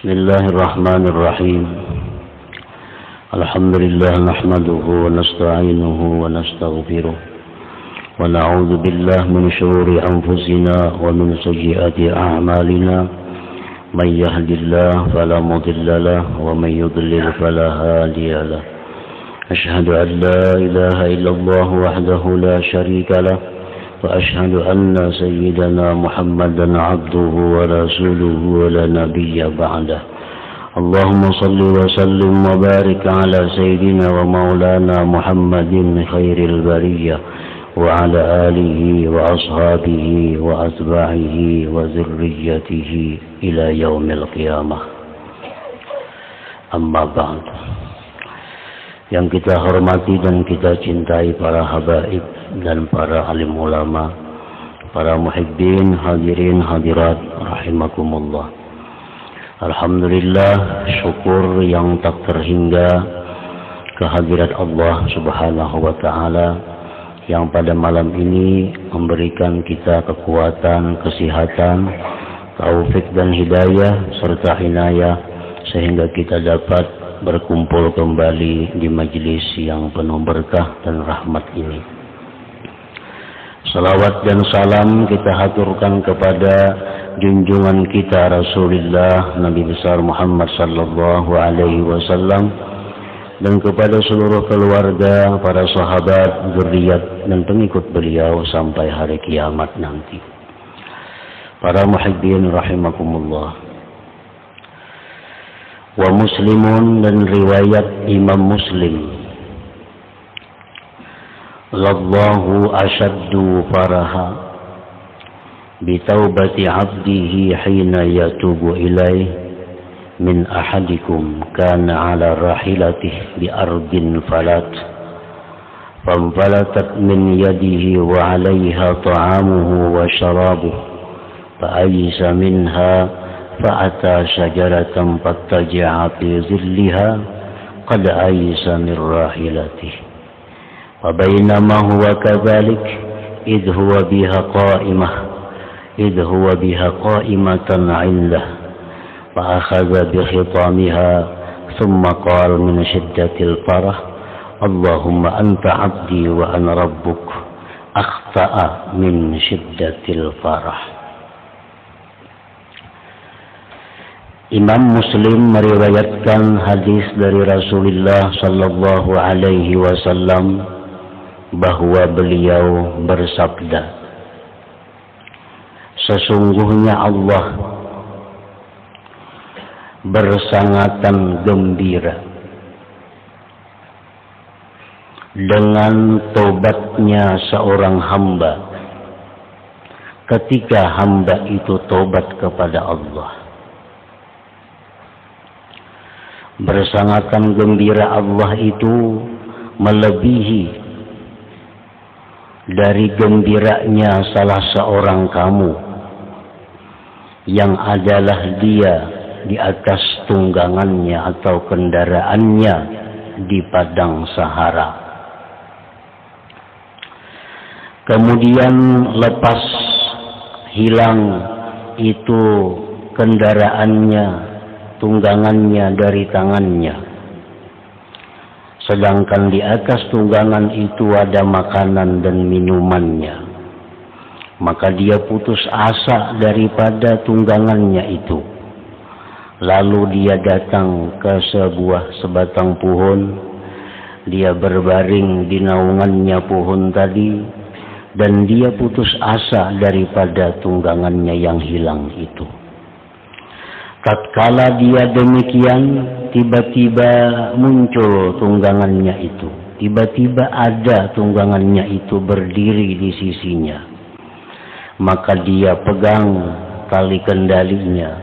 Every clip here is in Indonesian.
Bismillahirrahmanirrahim. Alhamdulillah nahmaduhu wa nasta'inuhu wa nastaghfiruh wa na'udzu billahi min shururi anfusina wa min sayyiati a'malina. May yahdihillahu fala mudilla lahu wa may yudlil fala hadiya lahu. Asyhadu an la ilaha illallah wahdahu la syarika lahu wa asyhadu anna sayyidana Muhammadan abduhu wa rasuluhu wa la nabiyya ba'dah. Allahumma salli wa sallim wa barik ala sayyidina wa maulana Muhammadin khairil bariyah wa ala alihi wa ashabihi wa atba'ihi wa zurriyyatihi ila yaumil qiyamah. Amma ba'd. Yang kita hormati dan kita cintai para habaib dan para alim ulama, para muhibbin, hadirin, hadirat, rahimakumullah. Alhamdulillah, syukur yang tak terhingga kehadirat Allah subhanahu wa ta'ala yang pada malam ini memberikan kita kekuatan, kesehatan, taufik dan hidayah serta inayah sehingga kita dapat berkumpul kembali di majelis yang penuh berkah dan rahmat ini. Salawat dan salam kita haturkan kepada junjungan kita Rasulullah Nabi besar Muhammad sallallahu alaihi wasallam dan kepada seluruh keluarga, para sahabat, zuriat dan pengikut beliau sampai hari kiamat nanti. Para muhibbin rahimakumullah. Wa muslimun, dan riwayat Imam Muslim, Lallahu ashaddu faraha bitaubati abdihi hina yatubu ilaih min ahadikum kana ala rahilatih bi ardin falat fanfalatat min yadihi wa alaiha ta'amuhu wa sharabuhu fa aysa minha فأتى شجرة فاضطجع في ظلها قد أيس من راحلته وبينما هو كذلك إذ هو بها قائمة عنده فأخذ بخطامها ثم قال من شدة الفرح اللهم أنت عبدي وأنا ربك أخطأ من شدة الفرح. Imam Muslim meriwayatkan hadis dari Rasulullah sallallahu alaihi wasallam bahwa beliau bersabda, sesungguhnya Allah bersangatan gembira dengan tobatnya seorang hamba ketika hamba itu tobat kepada Allah. Bersangatan gembira Allah itu melebihi dari gembiranya salah seorang kamu yang adalah dia di atas tunggangannya atau kendaraannya di padang Sahara. Kemudian lepas hilang itu kendaraannya, tunggangannya dari tangannya, sedangkan di atas tunggangan itu ada makanan dan minumannya, maka dia putus asa daripada tunggangannya itu. Lalu dia datang ke sebatang pohon, dia berbaring di naungannya pohon tadi, dan dia putus asa daripada tunggangannya yang hilang itu. Tatkala dia demikian, tiba-tiba muncul tunggangannya itu. Tiba-tiba ada tunggangannya itu berdiri di sisinya. Maka dia pegang tali kendalinya.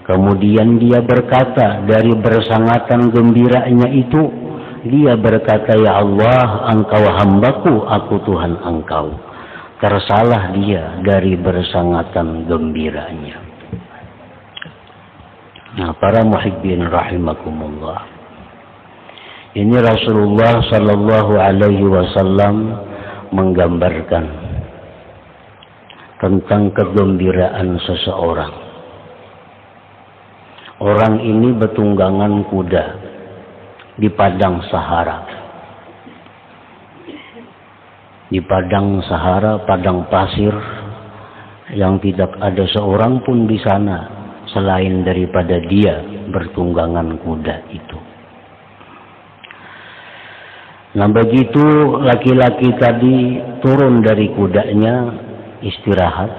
Kemudian dia berkata dari bersangatan gembiranya itu, dia berkata, ya Allah, engkau hambaku, aku Tuhan engkau. Tersalah dia dari bersangatan gembiranya. Nah, para muhibbin rahimakumullah. Ini Rasulullah sallallahu alaihi wasallam menggambarkan tentang kegembiraan seseorang. Orang ini bertunggangan kuda di padang Sahara. Di padang Sahara, padang pasir yang tidak ada seorang pun di sana selain daripada dia bertunggangan kuda itu. Nah, begitu laki-laki tadi turun dari kudanya istirahat,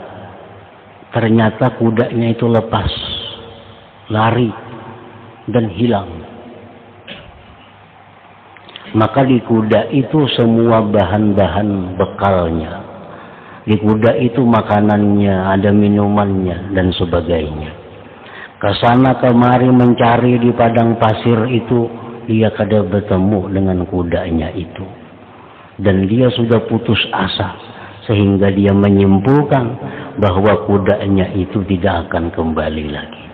ternyata kudanya itu lepas, lari dan hilang. Maka di kuda itu semua bahan-bahan bekalnya. Di kuda itu makanannya, ada minumannya dan sebagainya. Kesana kemari mencari di padang pasir itu, dia kada bertemu dengan kudanya itu. Dan dia sudah putus asa, sehingga dia menyimpulkan bahwa kudanya itu tidak akan kembali lagi.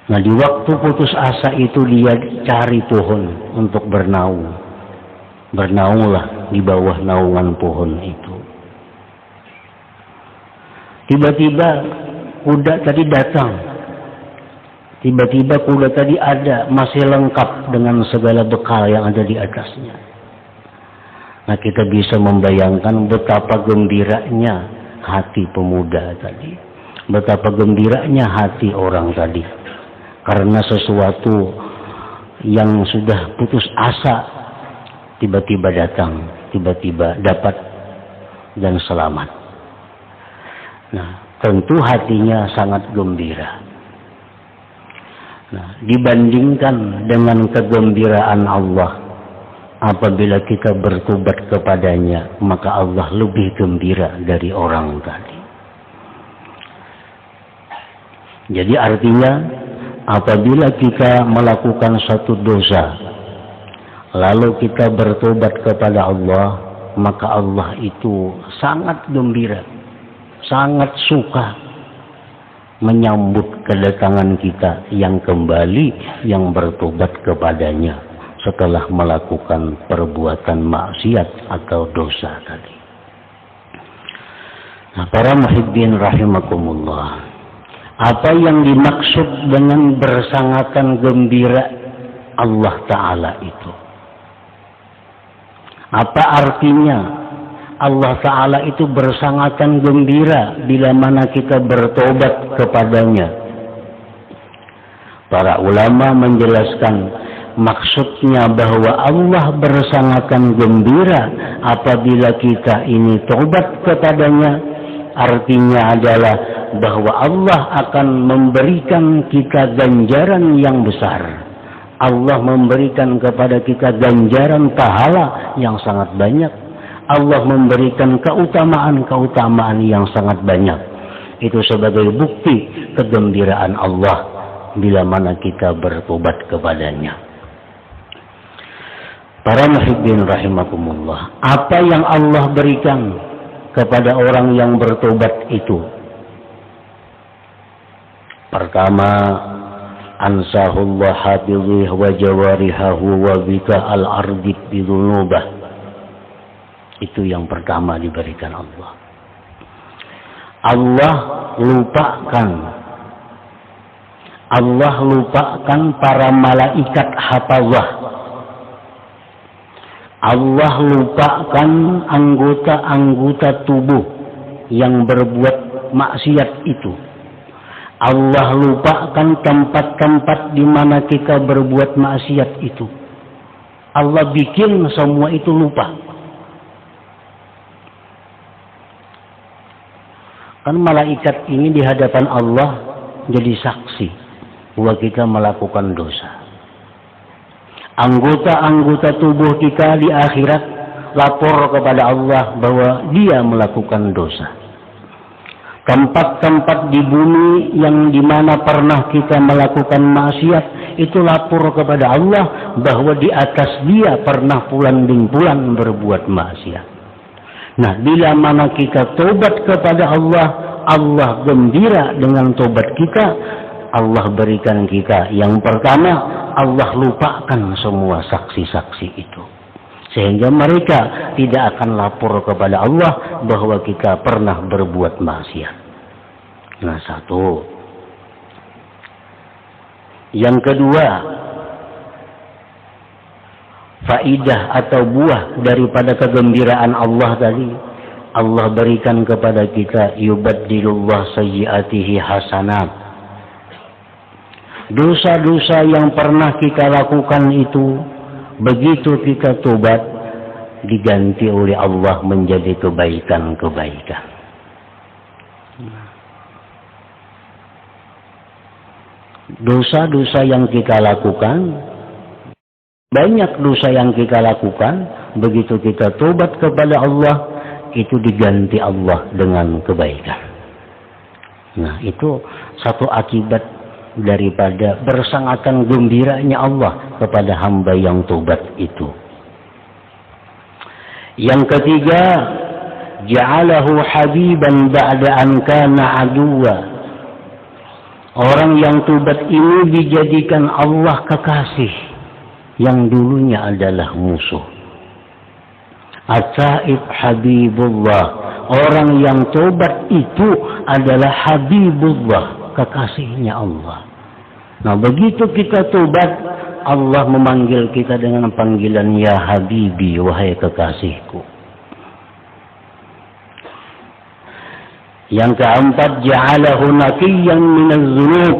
Nah, di waktu putus asa itu dia cari pohon untuk bernaung. Bernaunglah di bawah naungan pohon itu. Tiba-tiba kuda tadi datang. Tiba-tiba kuda tadi ada, masih lengkap dengan segala bekal yang ada di atasnya. Nah, kita bisa membayangkan betapa gembiranya hati pemuda tadi. Betapa gembiranya hati orang tadi. Karena sesuatu yang sudah putus asa tiba-tiba datang, tiba-tiba dapat dan selamat. Nah, tentu hatinya sangat gembira. Nah, dibandingkan dengan kegembiraan Allah, apabila kita bertobat kepadanya, maka Allah lebih gembira dari orang tadi. Jadi artinya, apabila kita melakukan satu dosa, lalu kita bertobat kepada Allah, maka Allah itu sangat gembira, sangat suka menyambut kedatangan kita yang kembali, yang bertobat kepadanya setelah melakukan perbuatan maksiat atau dosa tadi. Nah, para muhibbin rahimakumullah, apa yang dimaksud dengan bersangatan gembira Allah Ta'ala itu? Apa artinya Allah Ta'ala itu bersangatan gembira bila mana kita bertobat kepadanya? Para ulama menjelaskan maksudnya bahwa Allah bersangatan gembira apabila kita ini tobat kepadanya. Artinya adalah bahwa Allah akan memberikan kita ganjaran yang besar. Allah memberikan kepada kita ganjaran pahala yang sangat banyak. Allah memberikan keutamaan-keutamaan yang sangat banyak. Itu sebagai bukti kegembiraan Allah bila mana kita bertobat kepadanya. Para muhibbin rahimakumullah, apa yang Allah berikan kepada orang yang bertobat itu? Pertama, ansahullah hafizih wa jawarihahu wa bika al-ardid bidunubah. Itu yang pertama diberikan Allah. Allah lupakan para malaikat hafazah. Allah lupakan anggota-anggota tubuh yang berbuat maksiat itu. Allah lupakan tempat-tempat di mana kita berbuat maksiat itu. Allah bikin semua itu lupa. Kan malaikat ini di hadapan Allah jadi saksi bahwa kita melakukan dosa. Anggota-anggota tubuh kita di akhirat lapor kepada Allah bahwa dia melakukan dosa. Tempat-tempat di bumi yang dimana pernah kita melakukan maksiat itu lapor kepada Allah bahwa di atas dia pernah pulan-pulan berbuat maksiat. Nah, bila mana kita tobat kepada Allah, Allah gembira dengan tobat kita. Allah berikan kita yang pertama, Allah lupakan semua saksi-saksi itu. Sehingga mereka tidak akan lapor kepada Allah bahwa kita pernah berbuat maksiat. Nah, satu. Yang kedua, faidah atau buah daripada kegembiraan Allah tadi, Allah berikan kepada kita, yubaddilullah sayyiatihi hasanat. Dosa-dosa yang pernah kita lakukan itu, begitu kita tobat, diganti oleh Allah menjadi kebaikan-kebaikan. Dosa-dosa yang kita lakukan, banyak dosa yang kita lakukan, begitu kita tobat kepada Allah, itu diganti Allah dengan kebaikan. Nah, itu satu akibat daripada bersangatan gembiranya Allah kepada hamba yang tobat itu. Yang ketiga, ja'alahu habiban ba'da an kana aduwa. Orang yang tobat ini dijadikan Allah kekasih yang dulunya adalah musuh. At-taib habibullah. Orang yang tobat itu adalah habibullah, kekasihnya Allah. Nah, begitu kita tobat, Allah memanggil kita dengan panggilan ya habibi, wahai kekasihku. Yang keempat, ja'alahu naqiyyan minaz dzunub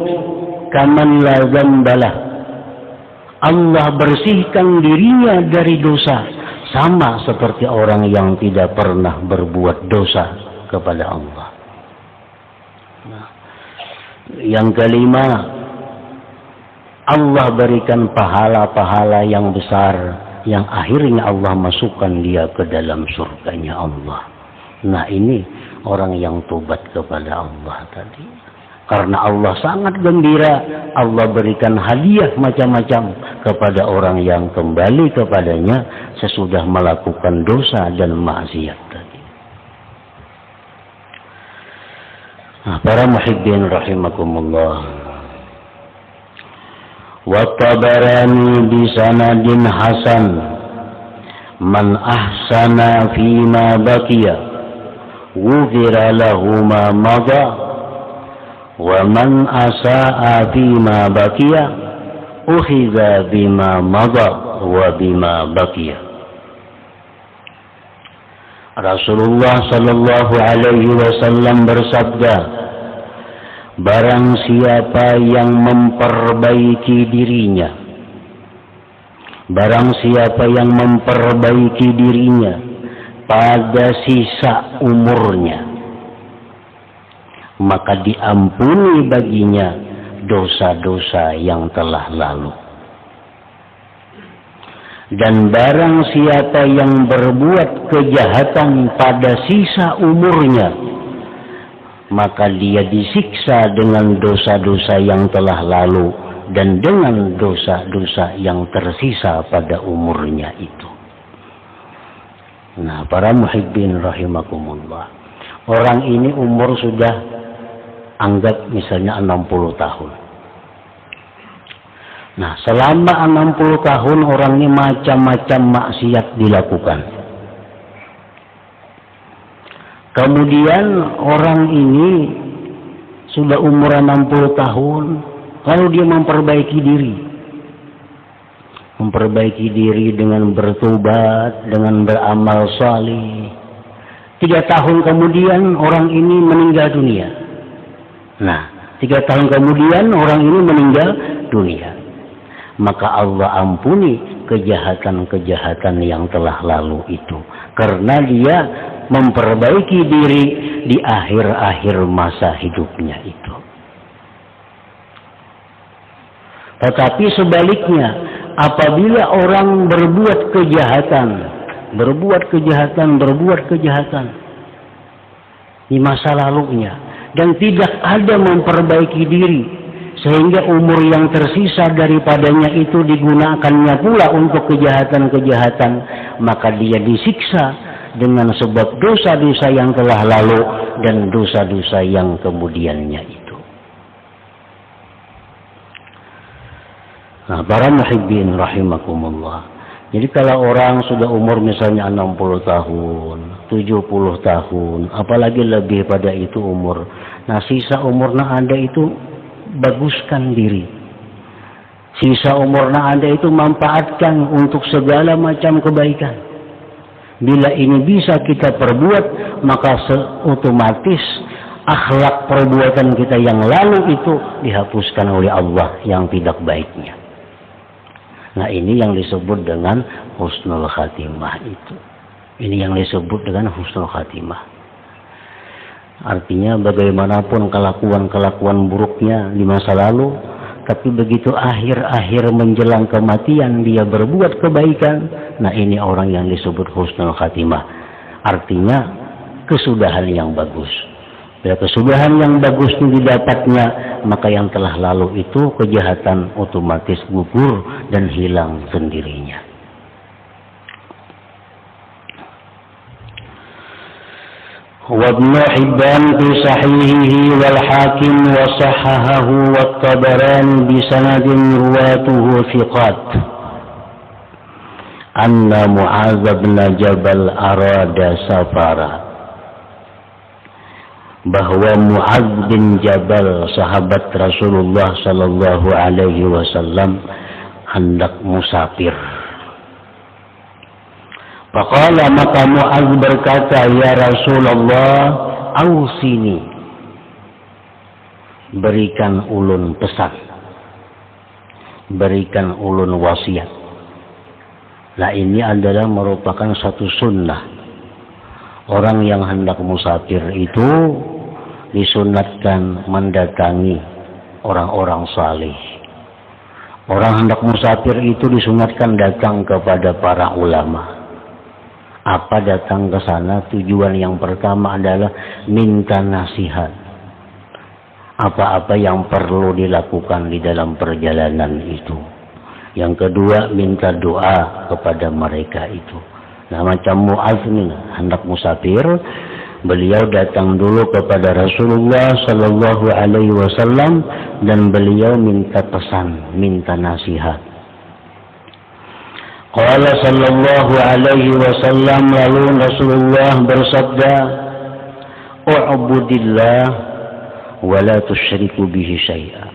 kaman la dzambalah. Allah bersihkan dirinya dari dosa, sama seperti orang yang tidak pernah berbuat dosa kepada Allah. Nah, yang kelima, Allah berikan pahala-pahala yang besar, yang akhirnya Allah masukkan dia ke dalam surganya Allah. Nah, ini orang yang tobat kepada Allah tadi. Karena Allah sangat gembira, Allah berikan hadiah macam-macam kepada orang yang kembali kepadanya sesudah melakukan dosa dan maksiat tadi. Nah, para muhibbin rahimakumullah. Wa Tabarani bisanadin hasan man ahsana fima baqiya ghufira lahu ma madha wa man asaa fima baqiya ukhidha bima madha wa bima baqiya. Rasulullah sallallahu alaihi wasallam bersabda, barang siapa yang memperbaiki dirinya, barang siapa yang memperbaiki dirinya pada sisa umurnya, maka diampuni baginya dosa-dosa yang telah lalu. Dan barang siapa yang berbuat kejahatan pada sisa umurnya, maka dia disiksa dengan dosa-dosa yang telah lalu dan dengan dosa-dosa yang tersisa pada umurnya itu. Nah, para muhibbin rahimakumullah, orang ini umur sudah anggap misalnya 60 tahun. Nah, selama 60 tahun orang ini macam-macam maksiat dilakukan. Kemudian orang ini sudah umur 60 tahun, lalu dia memperbaiki diri. Memperbaiki diri dengan bertobat, dengan beramal salih. 3 tahun kemudian orang ini meninggal dunia. Nah, 3 tahun kemudian orang ini meninggal dunia. Maka Allah ampuni kejahatan-kejahatan yang telah lalu itu. Karena dia memperbaiki diri di akhir-akhir masa hidupnya itu. Tetapi sebaliknya, apabila orang berbuat kejahatan di masa lalunya dan tidak ada memperbaiki diri, sehingga umur yang tersisa daripadanya itu digunakannya pula untuk kejahatan-kejahatan, maka dia disiksa dengan sebab dosa-dosa yang telah lalu dan dosa-dosa yang kemudiannya itu. Nah, para muhibbin rahimakumullah. Jadi kalau orang sudah umur misalnya 60 tahun, 70 tahun, apalagi lebih pada itu umur. Nah, sisa umurnya Anda itu baguskan diri. Sisa umurnya Anda itu manfaatkan untuk segala macam kebaikan. Bila ini bisa kita perbuat, maka otomatis akhlak perbuatan kita yang lalu itu dihapuskan oleh Allah yang tidak baiknya. Nah, ini yang disebut dengan husnul khatimah itu. Ini yang disebut dengan husnul khatimah. Artinya bagaimanapun kelakuan-kelakuan buruknya di masa lalu, tapi begitu akhir-akhir menjelang kematian dia berbuat kebaikan. Nah, ini orang yang disebut husnul khatimah. Artinya kesudahan yang bagus. Bila kesudahan yang bagus itu didapatnya, maka yang telah lalu itu kejahatan otomatis gugur dan hilang sendirinya. وابن حبان في صحيحه والحاكم وصححه والطبراني بسند رواته ثقات أن معاذ بن جبل أراد سفرا, bahwa Mu'adz bin Jabal sahabat Rasulullah sallallahu alaihi wasallam hendak musafir. Faqala, maka Mu'adz berkata, ya Rasulullah, ausini, berikan ulun pesan, berikan ulun wasiat. Nah, ini adalah merupakan satu sunnah. Orang yang hendak musafir itu disunatkan mendatangi orang-orang saleh. Orang hendak musafir itu disunatkan datang kepada para ulama. Apa datang ke sana? Tujuan yang pertama adalah minta nasihat. Apa-apa yang perlu dilakukan di dalam perjalanan itu. Yang kedua, minta doa kepada mereka itu. Nah, macam Mu'adz ini hendak musafir, beliau datang dulu kepada Rasulullah sallallahu alaihi wasallam dan beliau minta pesan, minta nasihat. Qala sallallahu alaihi wasallam, lalu Rasulullah bersabda, "U'budillah wa la tusyriku bihi syai'a."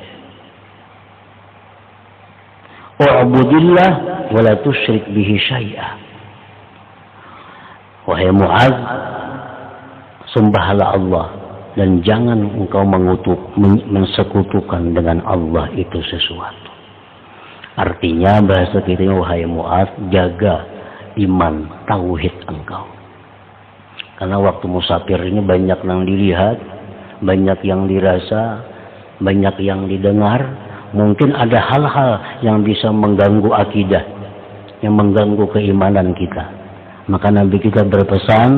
U'budillah wa la tusyrik bihi syai'a. Wahai Mu'adz, sembahlah Allah dan jangan engkau mensekutukan dengan Allah itu sesuatu. Artinya bahasa kita, wahai Mu'adz, jaga iman tauhid engkau. Karena waktu musafir ini banyak yang dilihat, banyak yang dirasa, banyak yang didengar. Mungkin ada hal-hal yang bisa mengganggu akidah, yang mengganggu keimanan kita. Maka Nabi kita berpesan,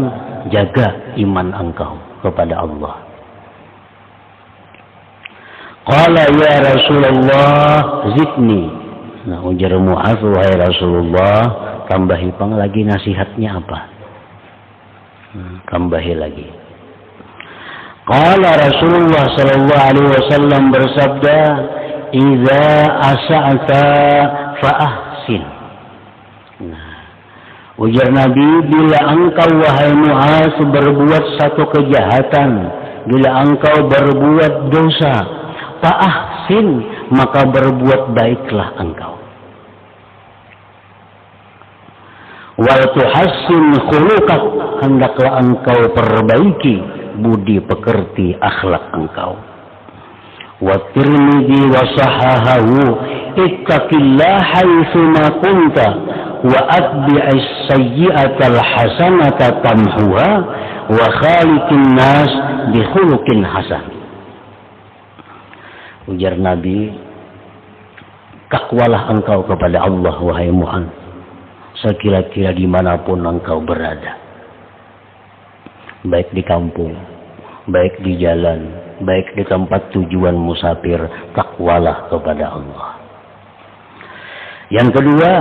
jaga iman engkau kepada Allah. Qala ya Rasulullah zidni. Nah, ujar Mu'adz, wahai Rasulullah, tambahi pang lagi nasihatnya apa? Tambahi lagi. Qala Rasulullah sallallahu alaihi wasallam bersabda, "Idza asa'ta fa ahsin." Nah, ujar Nabi, bila engkau wahai Mu'adz berbuat satu kejahatan, bila engkau berbuat dosa, fa ahsin, maka berbuat baiklah engkau. Wal tuhassin khuluqak, hendaklah engkau perbaiki budi pekerti akhlak engkau. Wa Tirmidzi wa sahahahu, ittaqillaha haitsu ma kunta wa atbi'is sayyi'atal hasanata tamhuha wa khaliqin nas bi khuluqin hasan. Ujar Nabi, takwalah engkau kepada Allah wahai Mu'adz, sekira-kira dimanapun engkau berada, baik di kampung, baik di jalan, baik di tempat tujuan musafir, takwalah kepada Allah. Yang kedua,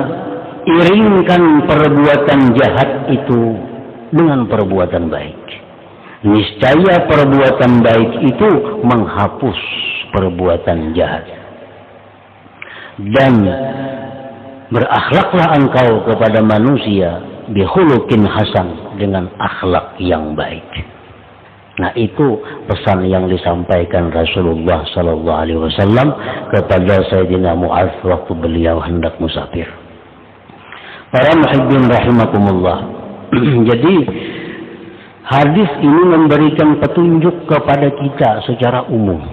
iringkan perbuatan jahat itu dengan perbuatan baik. Niscaya perbuatan baik itu menghapus perbuatan jahat. Dan berakhlaklah engkau kepada manusia bi khuluqin hasan, dengan akhlak yang baik. Nah, itu pesan yang disampaikan Rasulullah sallallahu alaihi wasallam kepada Sayyidina Mu'adz waktu beliau hendak musafir. Para muhibbin rahimakumullah. Jadi hadis ini memberikan petunjuk kepada kita secara umum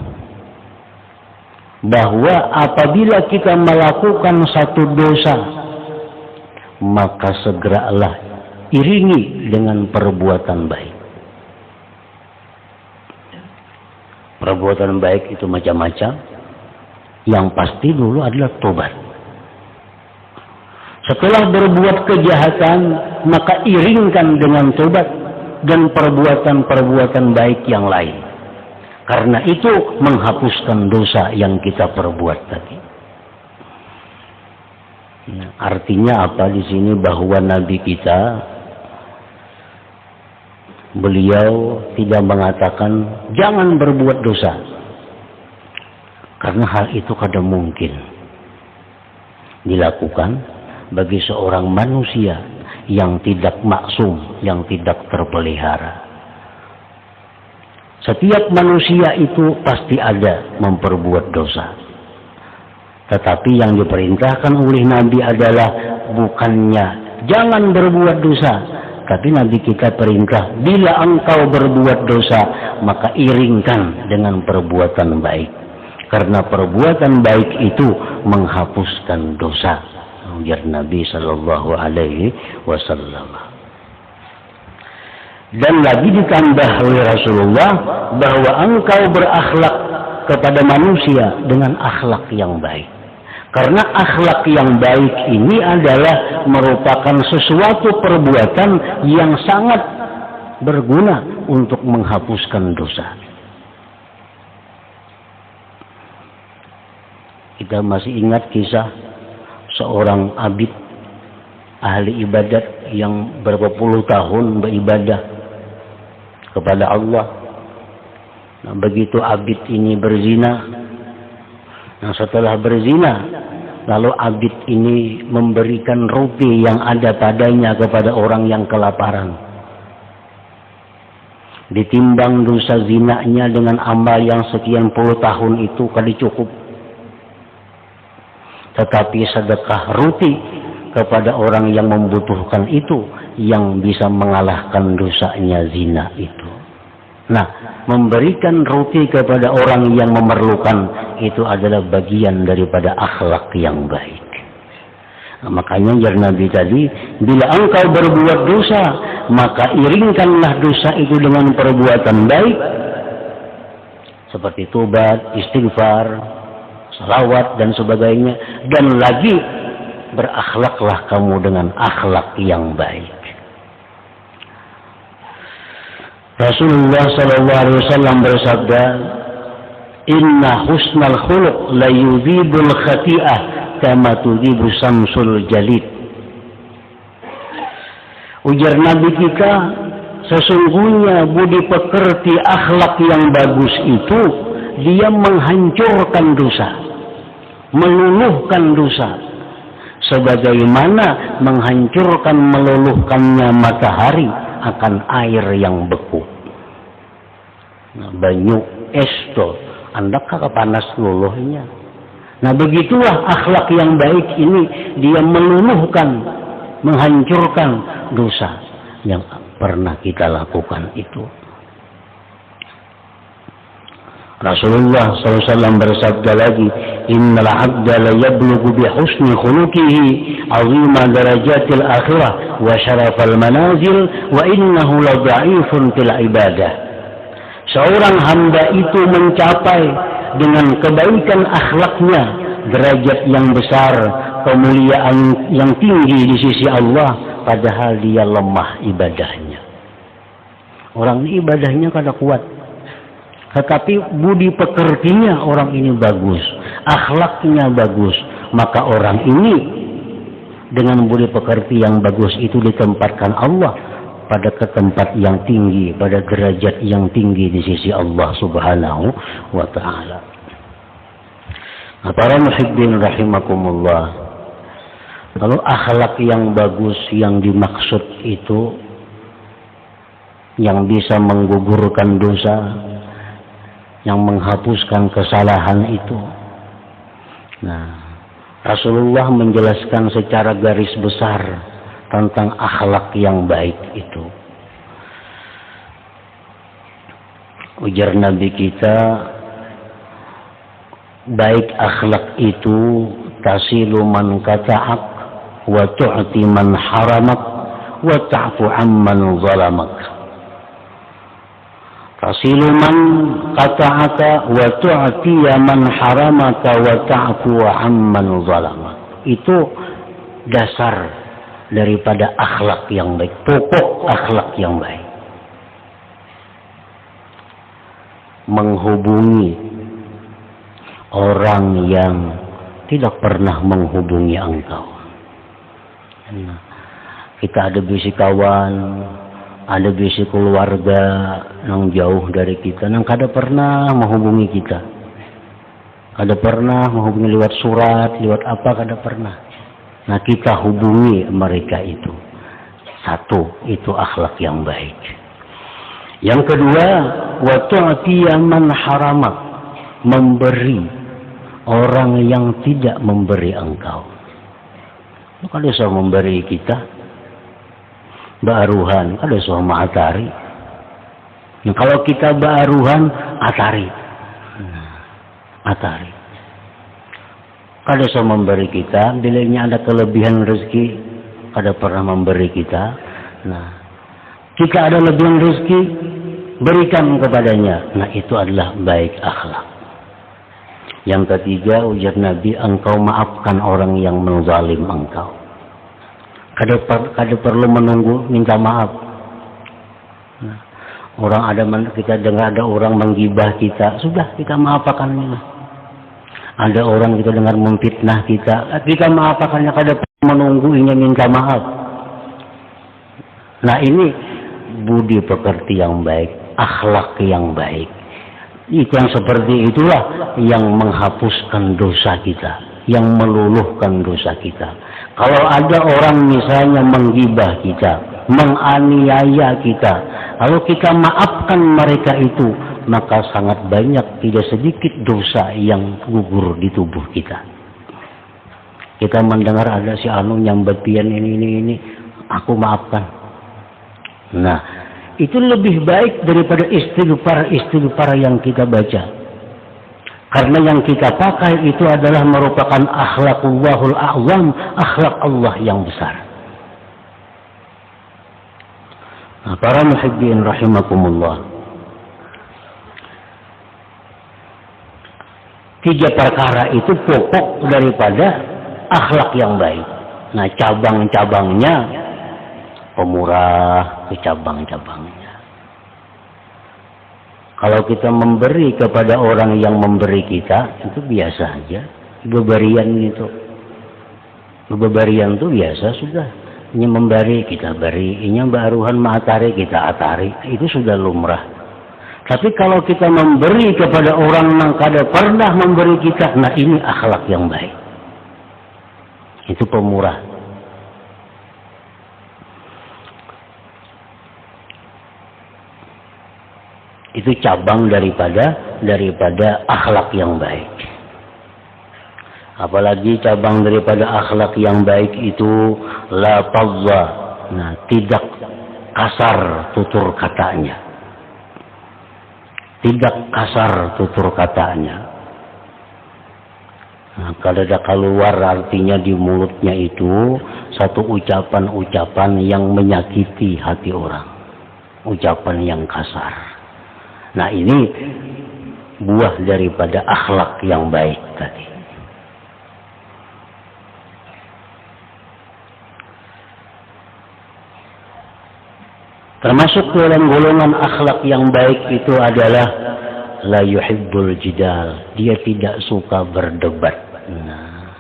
bahwa apabila kita melakukan satu dosa, maka segeralah iringi dengan perbuatan baik. Perbuatan baik itu macam-macam. Yang pasti dulu adalah tobat. Setelah berbuat kejahatan, maka iringkan dengan tobat dan perbuatan-perbuatan baik yang lain. Karena itu menghapuskan dosa yang kita perbuat tadi. Nah, artinya apa di sini? Bahwa Nabi kita, beliau tidak mengatakan jangan berbuat dosa, karena hal itu kadang mungkin dilakukan bagi seorang manusia yang tidak maksum, yang tidak terpelihara. Setiap manusia itu pasti ada memperbuat dosa, tetapi yang diperintahkan oleh Nabi adalah bukannya jangan berbuat dosa, tapi Nabi kita perintah, bila engkau berbuat dosa, maka iringkan dengan perbuatan baik. Karena perbuatan baik itu menghapuskan dosa. Ujar Nabi sallallahu alaihi wasallam. Dan lagi ditambah oleh Rasulullah bahwa engkau berakhlak kepada manusia dengan akhlak yang baik. Karena akhlak yang baik ini adalah merupakan sesuatu perbuatan yang sangat berguna untuk menghapuskan dosa. Kita masih ingat kisah seorang abid ahli ibadat yang berapa puluh tahun beribadah kepada Allah. Nah, begitu abid ini berzina. Nah, setelah berzina, lalu abid ini memberikan roti yang ada padanya kepada orang yang kelaparan. Ditimbang dosa zinanya dengan amal yang sekian puluh tahun itu kali cukup. Tetapi sedekah roti kepada orang yang membutuhkan itu yang bisa mengalahkan dosanya zina itu. Nah, memberikan roti kepada orang yang memerlukan itu adalah bagian daripada akhlak yang baik. Nah, makanya jar Nabi tadi, bila engkau berbuat dosa, maka iringkanlah dosa itu dengan perbuatan baik, seperti tobat, istighfar, salawat dan sebagainya. Dan lagi berakhlaklah kamu dengan akhlak yang baik. Rasulullah SAW bersabda, Inna husnal khuluq la yudhibul khati'ah kama tudhibu samsul jalid. Ujar Nabi kita, sesungguhnya budi pekerti akhlak yang bagus itu dia menghancurkan dosa, meluluhkan dosa, sebagaimana menghancurkan meluluhkannya matahari akan air yang beku. Nah, banyu es to, anda kakak panas luluhnya. Nah, begitulah akhlak yang baik ini, dia meluluhkan, menghancurkan dosa yang pernah kita lakukan itu. Rasulullah SAW bersabda lagi, Innal abda la yablughu bi husni khuluqihi azima darajatil akhirah wa syarafal manazil wa innahu la dha'ifun fil ibadah. Seorang hamba itu mencapai dengan kebaikan akhlaknya derajat yang besar, kemuliaan yang tinggi di sisi Allah, padahal dia lemah ibadahnya. Orang ini ibadahnya kada kuat, tetapi budi pekertinya orang ini bagus, akhlaknya bagus, maka orang ini dengan budi pekerti yang bagus itu ditempatkan Allah pada tempat yang tinggi, pada derajat yang tinggi di sisi Allah Subhanahu wa ta'ala. Nah, para muhibbin rahimakumullah, kalau akhlak yang bagus yang dimaksud itu yang bisa menggugurkan dosa, yang menghapuskan kesalahan itu. Nah, Rasulullah menjelaskan secara garis besar tentang akhlak yang baik itu. Ujar Nabi kita, baik akhlak itu tasilu man kata'ak wa tu'ti man haramak wa ta'fu amman zalamak. Tasilu man kata'aka wa tu'ti man haramaka wa ta'fu amman zalamak. Itu dasar daripada akhlak yang baik, pokok akhlak yang baik. Menghubungi orang yang tidak pernah menghubungi engkau. Kita ada bisi kawan, ada bisi keluarga yang jauh dari kita, yang kada pernah menghubungi kita, kada pernah menghubungi lewat surat, lewat apa, kada pernah. Nah, kita hubungi mereka itu. Satu, itu akhlak yang baik. Yang kedua, wa tu'tiya man haramak, memberi orang yang tidak memberi engkau. Kalau saya memberi kita baaruhan, kalau saya atari. Kalau kita baaruhan, atari. Atari. Kalau saya memberi kita, bilanya ada kelebihan rezeki, kada pernah memberi kita. Nah, jika ada lebihan rezeki, berikan kepadanya. Nah, itu adalah baik akhlak. Yang ketiga, ujar Nabi, engkau maafkan orang yang menzalim engkau. Kada perlu menunggu minta maaf. Nah, orang ada, kita dengar ada orang menggibah kita, sudah kita maafkannya. Ada orang kita dengar memfitnah kita maafkannya, kada perlu menunggu ini minta maaf. Nah, ini budi pekerti yang baik, akhlak yang baik. Itu yang seperti itulah yang menghapuskan dosa kita, yang meluluhkan dosa kita. Kalau ada orang misalnya menggibah kita, menganiaya kita, kalau kita maafkan mereka itu, maka sangat banyak, tidak sedikit dosa yang gugur di tubuh kita. Kita mendengar ada si anu nyambat pian ini, aku maafkan. Nah, itu lebih baik daripada istighfar yang kita baca. Karena yang kita pakai itu adalah merupakan akhlakullahul a'zam, akhlak Allah yang besar. Nah, para muhibbin rahimakumullah. 3 perkara itu pokok daripada akhlak yang baik. Nah, cabang-cabangnya pemurah ke cabang-cabangnya. Kalau kita memberi kepada orang yang memberi kita, itu biasa aja. Beberian itu. Beberian itu biasa sudah. Ini memberi, kita beri. Ini baruhan ma'atari, kita atari. Itu sudah lumrah. Tapi kalau kita memberi kepada orang yang kada pernah memberi kita, nah ini akhlak yang baik. Itu pemurah. Itu cabang daripada akhlak yang baik. Apalagi cabang daripada akhlak yang baik itu la tazza. Nah, tidak kasar tutur katanya. Tidak kasar tutur katanya. Nah, kalau ada keluar artinya di mulutnya itu satu ucapan-ucapan yang menyakiti hati orang. Ucapan yang kasar. Nah, ini buah daripada akhlak yang baik tadi. Termasuk dalam golongan akhlak yang baik itu adalah la yuhibbul jidal. Dia tidak suka berdebat. Nah,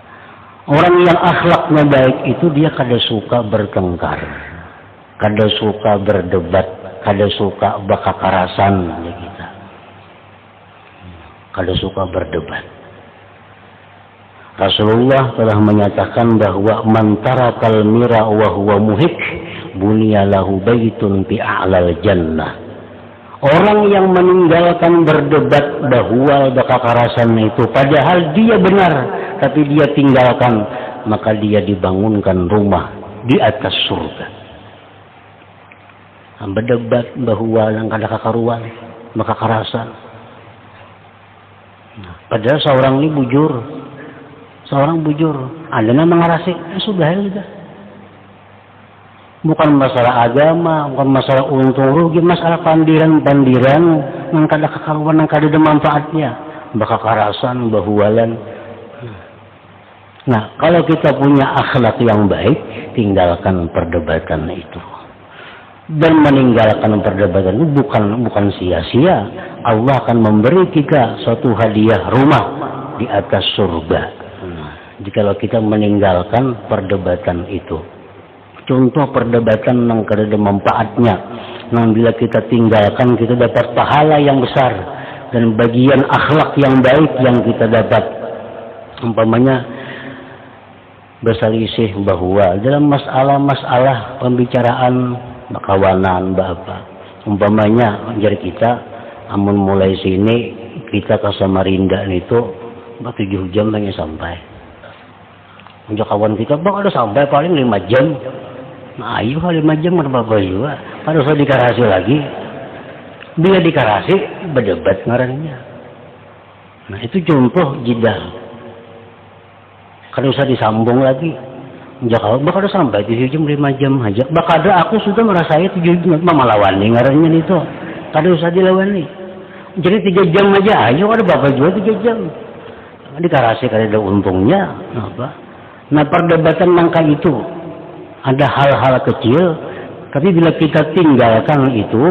orang yang akhlaknya baik itu dia kada suka bertengkar, kada suka berdebat, kada suka bakakarasan ya kita. Kada suka berdebat. Rasulullah telah menyatakan bahwa man tarakal mira wa huwa muhik, bunyalahu baitun fi a'lal jannah. Orang yang meninggalkan berdebat bahwa kekerasan itu padahal dia benar tapi dia tinggalkan, maka dia dibangunkan rumah di atas surga. Berdebat bahwa yang ada kekaruan, maka kekerasan. Padahal seorang ini bujur, ada nama ngarasi, sudah. Bukan masalah agama, bukan masalah untung rugi, masalah pandiran yang kada kekaruan, yang kada ada manfaatnya, bakal kekerasan, bahualan. Nah, kalau kita punya akhlak yang baik, tinggalkan perdebatan itu. Dan meninggalkan perdebatan itu bukan sia-sia. Allah akan memberi kita suatu hadiah rumah di atas surga. Jikalau kita meninggalkan perdebatan itu. Contoh perdebatan yang kada ada manfaatnya. Nah, bila kita tinggalkan, kita dapat pahala yang besar dan bagian akhlak yang baik yang kita dapat. Umpamanya berselisih bahwa dalam masalah pembicaraan kawanan apa. Umpamanya jadi kita amun mulai sini kita ke Samarinda itu 7 jam hanya sampai. Untuk kawan kita bang ada sampai paling 5 jam. Nah, ayo 5 jam apa juga. Harus dikarasi lagi. Bila dikarasi berdebat ngarannya. Nah, itu contoh jidal. Kan usah disambung lagi. Jakarta bakal ada sampai 7 jam 5 jam aja. Bakal ada aku sudah merasai 7 jam melawani ngarannya itu. Kada usah dilawani. Jadi 3 jam aja ayo ada bapak juga 3 jam. Dikarasi kada ada untungnya apa. Nah, perdebatan nangka itu ada hal-hal kecil, tapi bila kita tinggalkan itu,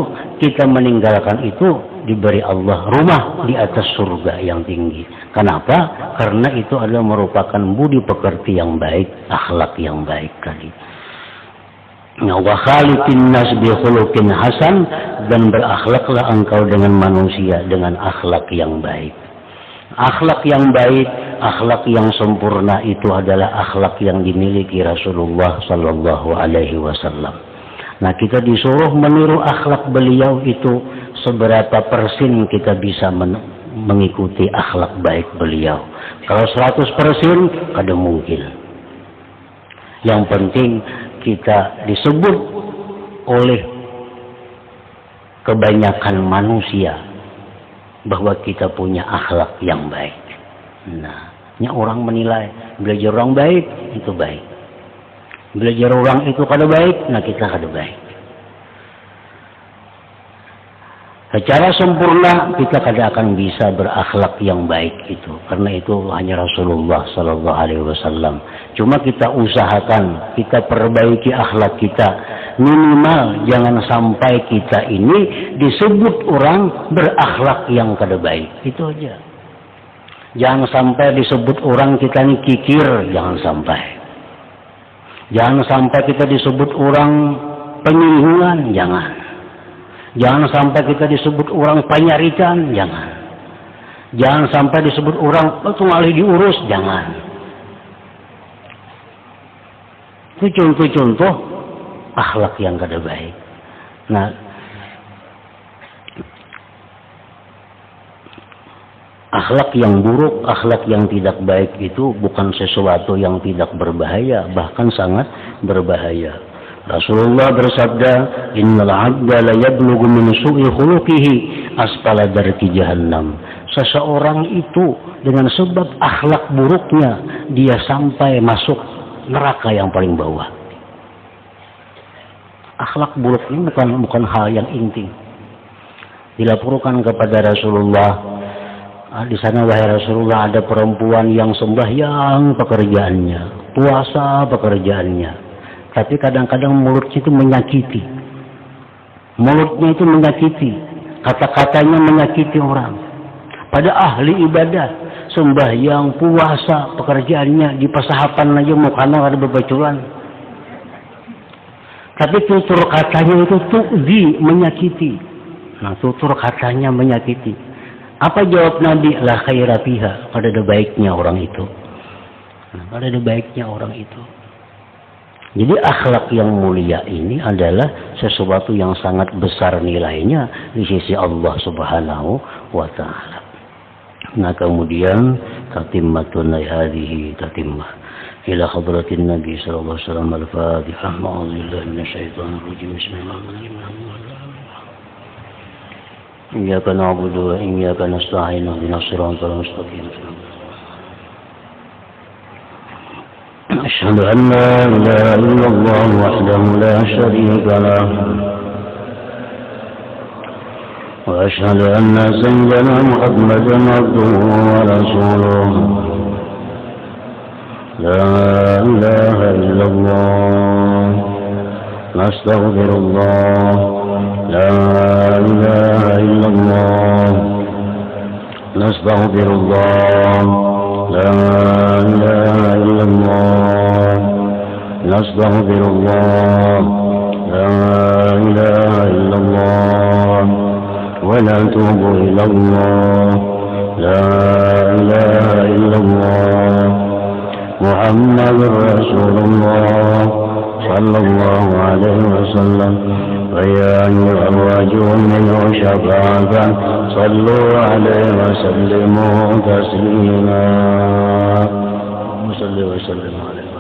kita meninggalkan itu, diberi Allah rumah di atas surga yang tinggi. Kenapa? Karena itu adalah merupakan budi pekerti yang baik, akhlak yang baik tadi. Wa khaliqin nas bi khuluqin hasan, dan berakhlaklah engkau dengan manusia dengan akhlak yang baik. Akhlak yang baik, akhlak yang sempurna itu adalah akhlak yang dimiliki Rasulullah sallallahu alaihi wasallam. Nah, kita disuruh meniru akhlak beliau itu seberapa persen kita bisa mengikuti akhlak baik beliau. Kalau 100% kada mungkin. Yang penting kita disebut oleh kebanyakan manusia bahwa kita punya akhlak yang baik. Nah, orang menilai belajar orang baik itu baik. Belajar orang itu kada baik, nah kita kada baik. Secara sempurna kita kada akan bisa berakhlak yang baik itu, karena itu hanya Rasulullah sallallahu alaihi wasallam. Cuma kita usahakan, kita perbaiki akhlak kita. Minimal jangan sampai kita ini disebut orang berakhlak yang kada baik. Itu aja. Jangan sampai disebut orang kita ini kikir, jangan sampai. Jangan sampai kita disebut orang penyinggungan, jangan. Jangan sampai kita disebut orang panyarikan, jangan. Jangan sampai disebut orang tungalih diurus, jangan. Itu contoh-contoh akhlak yang kada baik. Nah, akhlak yang buruk, akhlak yang tidak baik itu bukan sesuatu yang tidak berbahaya, bahkan sangat berbahaya. Rasulullah bersabda, "Innal 'abda la yablughu min su'i khuluqihi asfala darki jahannam." Seseorang itu dengan sebab akhlak buruknya dia sampai masuk neraka yang paling bawah. Akhlak buruk ini bukan hal yang intim. Dilaporkan kepada Rasulullah, di sana wahai Rasulullah ada perempuan yang sembahyang pekerjaannya, puasa pekerjaannya. Tapi kadang-kadang mulutnya itu menyakiti. Mulutnya itu menyakiti. Kata-katanya menyakiti orang. Pada ahli ibadah, sembahyang, puasa, pekerjaannya di pasahapan aja mukanya ada bebacuran. Tapi tutur katanya itu tu'zi, menyakiti. Nah, tutur katanya menyakiti. Apa jawab Nabi? La khaira fiha. Ada baiknya orang itu. Nah, ada baiknya orang itu. Jadi akhlak yang mulia ini adalah sesuatu yang sangat besar nilainya di sisi Allah Subhanahu wa taala. Nah, kemudian tatimmatun hadhihi tatimmah ila hadratin Nabi sallallahu alaihi wasallam al-Fatihah. A'udzubillahi minasyaitonir rajim. Bismillahirrahmanirrahim. Iyyaka na'budu wa iyyaka nasta'in. Ihdinas siratal mustaqim. أشهد أن لا إله إلا الله وحده لا شريك له وأشهد أن سيدنا محمدا عبده ورسوله لا إله إلا الله نستغفر الله لا إله إلا الله نستغفر الله لا إله إلا الله نستغفر الله لا إله إلا الله ونتوب إلى الله لا إله إلا الله محمد رسول الله صلى الله عليه وسلم فيا أيها الرجل منه شفاعة صلوا عليه وسلموا تسليما. صلى وسلم عليه.